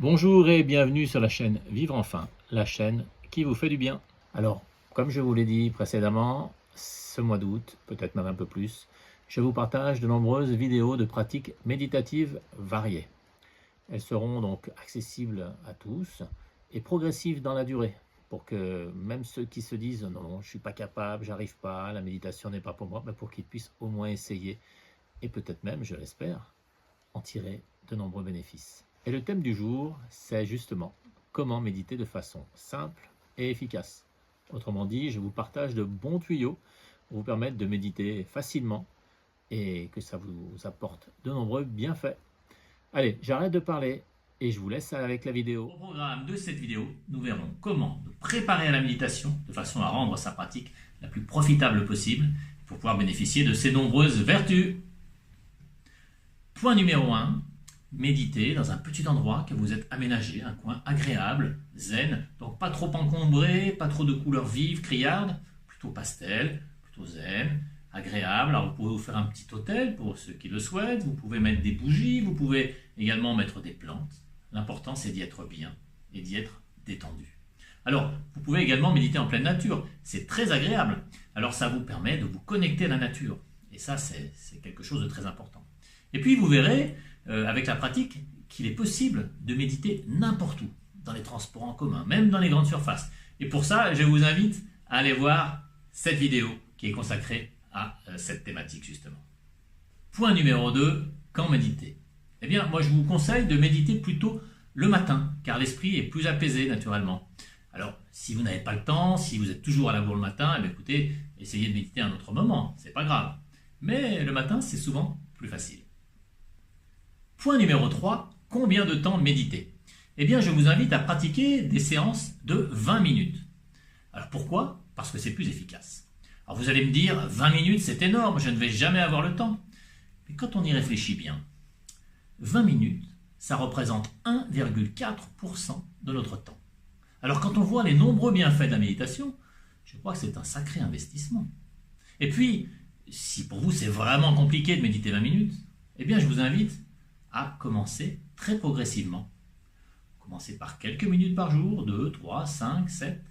Bonjour et bienvenue sur la chaîne Vivre Enfin, la chaîne qui vous fait du bien. Alors, comme je vous l'ai dit précédemment, ce mois d'août, peut-être même un peu plus, je vous partage de nombreuses vidéos de pratiques méditatives variées. Elles seront donc accessibles à tous et progressives dans la durée, pour que même ceux qui se disent non, je ne suis pas capable, j'arrive pas, la méditation n'est pas pour moi, pour qu'ils puissent au moins essayer et peut-être même, je l'espère, en tirer de nombreux bénéfices. Et le thème du jour, c'est justement comment méditer de façon simple et efficace. Autrement dit, je vous partage de bons tuyaux pour vous permettre de méditer facilement et que ça vous apporte de nombreux bienfaits. Allez, j'arrête de parler et je vous laisse avec la vidéo. Au programme de cette vidéo, nous verrons comment préparer à la méditation de façon à rendre sa pratique la plus profitable possible pour pouvoir bénéficier de ses nombreuses vertus. Point numéro 1, méditez dans un petit endroit que vous êtes aménagé, un coin agréable, zen, donc pas trop encombré, pas trop de couleurs vives, criardes, plutôt pastel, plutôt zen, agréable. Alors vous pouvez vous faire un petit hôtel pour ceux qui le souhaitent, vous pouvez mettre des bougies, vous pouvez également mettre des plantes. L'important c'est d'y être bien et d'y être détendu. Alors, vous pouvez également méditer en pleine nature, c'est très agréable. Alors ça vous permet de vous connecter à la nature, et ça c'est quelque chose de très important. Et puis vous verrez, avec la pratique, qu'il est possible de méditer n'importe où, dans les transports en commun, même dans les grandes surfaces. Et pour ça, je vous invite à aller voir cette vidéo qui est consacrée à cette thématique justement. Point numéro 2, quand méditer? Eh bien, moi je vous conseille de méditer plutôt le matin, car l'esprit est plus apaisé naturellement. Alors, si vous n'avez pas le temps, si vous êtes toujours à la bourre le matin, eh bien, écoutez, essayez de méditer à un autre moment, c'est pas grave. Mais le matin, c'est souvent plus facile. Point numéro 3, combien de temps méditer? Eh bien, je vous invite à pratiquer des séances de 20 minutes. Alors pourquoi? Parce que c'est plus efficace. Alors vous allez me dire, 20 minutes c'est énorme, je ne vais jamais avoir le temps. Mais quand on y réfléchit bien, 20 minutes, ça représente 1,4% de notre temps. Alors quand on voit les nombreux bienfaits de la méditation, je crois que c'est un sacré investissement. Et puis, si pour vous c'est vraiment compliqué de méditer 20 minutes, eh bien je vous invite à commencer très progressivement. Commencez par quelques minutes par jour, 2, 3, 5, 7,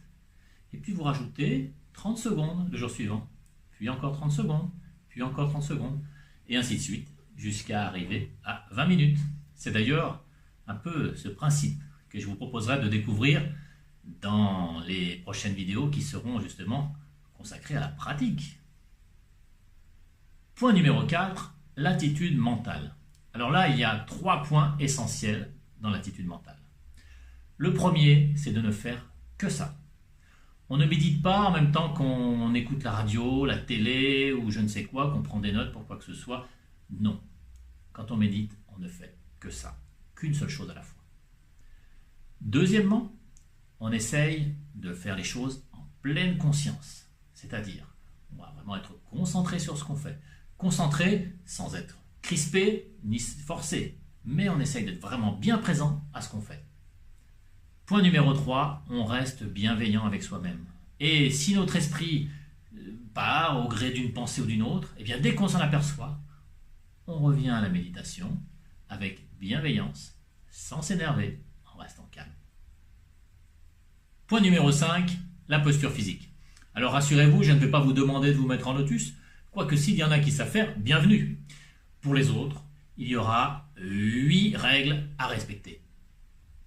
et puis vous rajoutez 30 secondes le jour suivant, puis encore 30 secondes, puis encore 30 secondes, et ainsi de suite, jusqu'à arriver à 20 minutes. C'est d'ailleurs un peu ce principe que je vous proposerai de découvrir dans les prochaines vidéos qui seront justement consacrées à la pratique. Point numéro 4, l'attitude mentale. Alors là, il y a 3 points essentiels dans l'attitude mentale. Le premier, c'est de ne faire que ça. On ne médite pas en même temps qu'on écoute la radio, la télé ou je ne sais quoi, qu'on prend des notes pour quoi que ce soit. Non. Quand on médite, on ne fait que ça, qu'une seule chose à la fois. Deuxièmement, on essaye de faire les choses en pleine conscience. C'est-à-dire, on va vraiment être concentré sur ce qu'on fait. Concentré sans être crispé ni forcé, mais on essaye d'être vraiment bien présent à ce qu'on fait. Point numéro 3, on reste bienveillant avec soi-même. Et si notre esprit part au gré d'une pensée ou d'une autre, eh bien dès qu'on s'en aperçoit, on revient à la méditation avec bienveillance, sans s'énerver, en restant calme. Point numéro 5, la posture physique. Alors rassurez-vous, je ne vais pas vous demander de vous mettre en lotus, quoique s'il y en a qui savent faire, bienvenue. Pour les autres, il y aura 8 règles à respecter.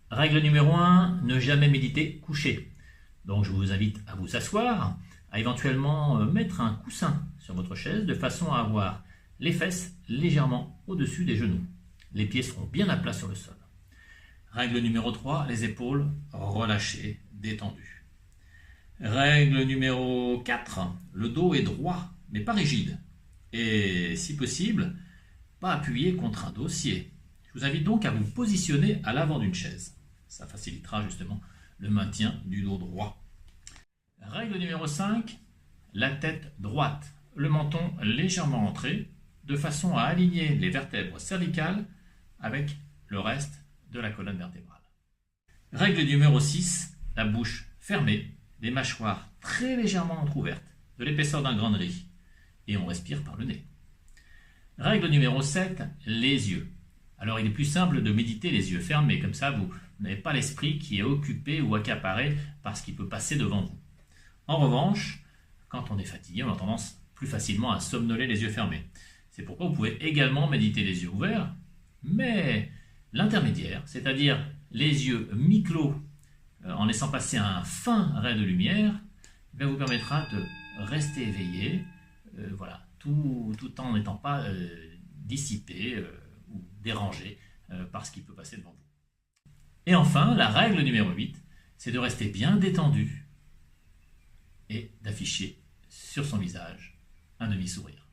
Règle numéro 1, ne jamais méditer couché. Donc je vous invite à vous asseoir, à éventuellement mettre un coussin sur votre chaise de façon à avoir les fesses légèrement au-dessus des genoux. Les pieds seront bien à plat sur le sol. Règle numéro 3, les épaules relâchées, détendues. Règle numéro 4, le dos est droit, mais pas rigide. Et si possible, pas appuyé contre un dossier. Je vous invite donc à vous positionner à l'avant d'une chaise. Ça facilitera justement le maintien du dos droit. Règle numéro 5, la tête droite, le menton légèrement entré, de façon à aligner les vertèbres cervicales avec le reste de la colonne vertébrale. Règle numéro 6, la bouche fermée, les mâchoires très légèrement entrouvertes, de l'épaisseur d'un grain de riz, et on respire par le nez. Règle numéro 7, les yeux. Alors il est plus simple de méditer les yeux fermés, comme ça vous Vous n'avez pas l'esprit qui est occupé ou accaparé par ce qui peut passer devant vous. En revanche, quand on est fatigué, on a tendance plus facilement à somnoler les yeux fermés. C'est pourquoi vous pouvez également méditer les yeux ouverts, mais l'intermédiaire, c'est-à-dire les yeux mi-clos en laissant passer un fin ray de lumière, vous permettra de rester éveillé, tout en n'étant pas dissipé ou dérangé par ce qui peut passer devant vous. Et enfin, la règle numéro 8, c'est de rester bien détendu et d'afficher sur son visage un demi-sourire.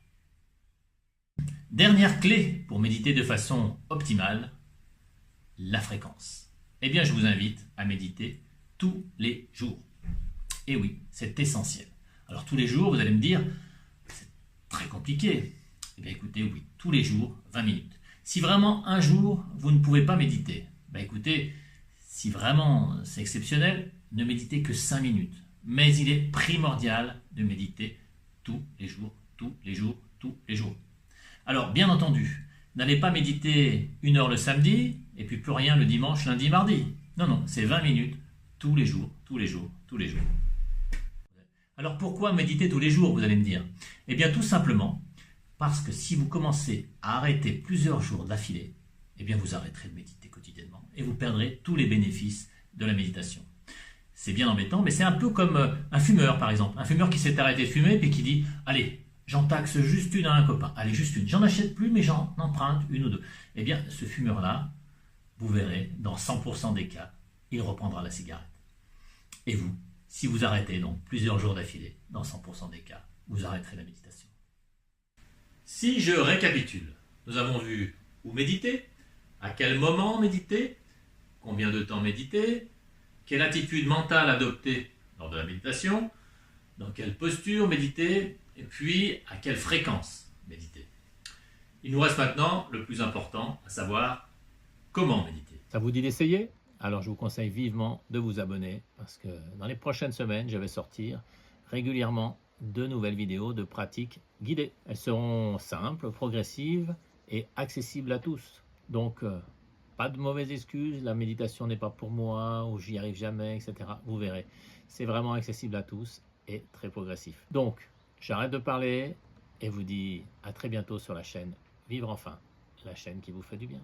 Dernière clé pour méditer de façon optimale, la fréquence. Eh bien, je vous invite à méditer tous les jours. Et oui, c'est essentiel. Alors tous les jours, vous allez me dire, c'est très compliqué. Eh bien écoutez, oui, tous les jours, 20 minutes. Si vraiment un jour, vous ne pouvez pas méditer, écoutez, si vraiment c'est exceptionnel, ne méditez que 5 minutes. Mais il est primordial de méditer tous les jours, tous les jours, tous les jours. Alors, bien entendu, n'allez pas méditer 1 heure le samedi et puis plus rien le dimanche, lundi, mardi. Non, c'est 20 minutes tous les jours, tous les jours, tous les jours. Alors pourquoi méditer tous les jours, vous allez me dire? Eh bien tout simplement parce que si vous commencez à arrêter plusieurs jours d'affilée, eh bien vous arrêterez de méditer quotidiennement et vous perdrez tous les bénéfices de la méditation. C'est bien embêtant, mais c'est un peu comme un fumeur par exemple. Un fumeur qui s'est arrêté de fumer et qui dit « Allez, j'en taxe juste une à un copain. Allez, juste une. J'en achète plus, mais j'en emprunte une ou deux. » Eh bien ce fumeur-là, vous verrez, dans 100% des cas, il reprendra la cigarette. Et vous, si vous arrêtez donc plusieurs jours d'affilée, dans 100% des cas, vous arrêterez la méditation. Si je récapitule, nous avons vu où méditer, à quel moment méditer, combien de temps méditer, quelle attitude mentale adopter lors de la méditation, dans quelle posture méditer, et puis à quelle fréquence méditer. Il nous reste maintenant le plus important, à savoir comment méditer. Ça vous dit d'essayer? Alors je vous conseille vivement de vous abonner parce que dans les prochaines semaines, je vais sortir régulièrement de nouvelles vidéos de pratiques guidées. Elles seront simples, progressives et accessibles à tous. Donc, pas de mauvaises excuses, la méditation n'est pas pour moi ou j'y arrive jamais, etc. Vous verrez, c'est vraiment accessible à tous et très progressif. Donc, j'arrête de parler et vous dis à très bientôt sur la chaîne Vivre Enfin, la chaîne qui vous fait du bien.